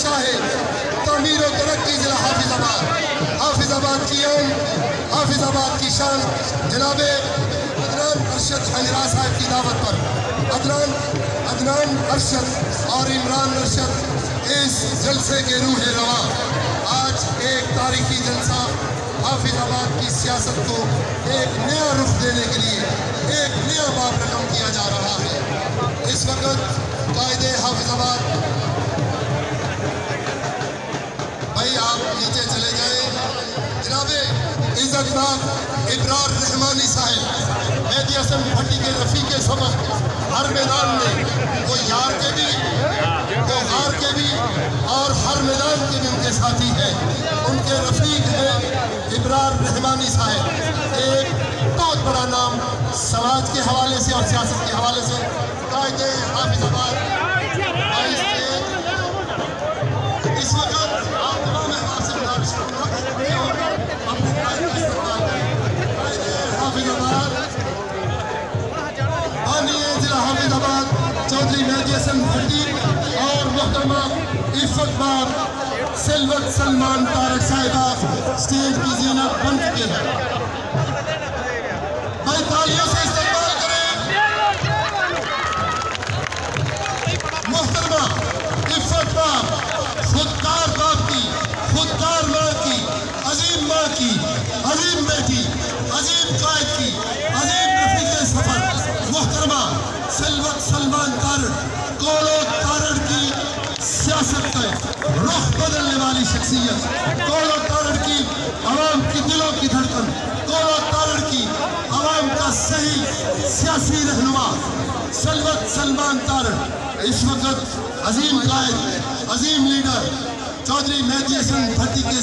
शाह तमीर व तरक्की जिला हाफिजाबाद की आन, हाफिजाबाद की शान जनाब अदनान अरशद हजरा साहब की दावत पर अदनान अरशद और इमरान अरशद इस जलसे के रूह रवा आज एक तारीखी जलसा हाफिजाबाद की सियासत को एक नया रुख देने के लिए एक नया बाब रकम किया जा रहा है। इस वक्त कायदे हाफिजाबाद भाई आप नीचे चले जाए। जनाबे इज्जतदार इब्रार रहमानी साहब मेहदी हसन भट्टी के रफीक सबक हर मैदान में वो यार के भी वो गार के भी और हर मैदान के भी उनके साथी हैं। उनके रफीक हैं इब्रार रहमानी साहब, एक बहुत बड़ा नाम समाज के हवाले से और सियासत के हवाले से। कायदे हाफिजाबाद इस वक्त आप तमाम अहबाब से हाफिजाबाद जिला हाफिजाबाद चौधरी मेहदी हसन भट्टी और मोहतरमा इफ़्फ़त बाब सिल्वत सलमान तारक साहिबा स्टेज की ज़ीनत बन चुके हैं। भाई तालियों से इस्तेमाल करें। मोहतरमा इफ़्फ़त बाब खुदकार बाप की, खुदकार माँ की, अजीम माँ की, अजीम बेटी, अजीम कायद की, अजीम रफीक सफर मोहतरमा सिल्वत सलमान तारक कोलो तारक की सियासत का रुख बदलने वाली शख्सियत, कोलो तारक की आवाम की दिलों की धड़कन, कोलो तारक की आवाम का सही सियासी रहनुमा सिल्वत सलमान तारक इस वक्त अजीम कायद, अजीम लीडर चौधरी मेहदी हसन भट्टी के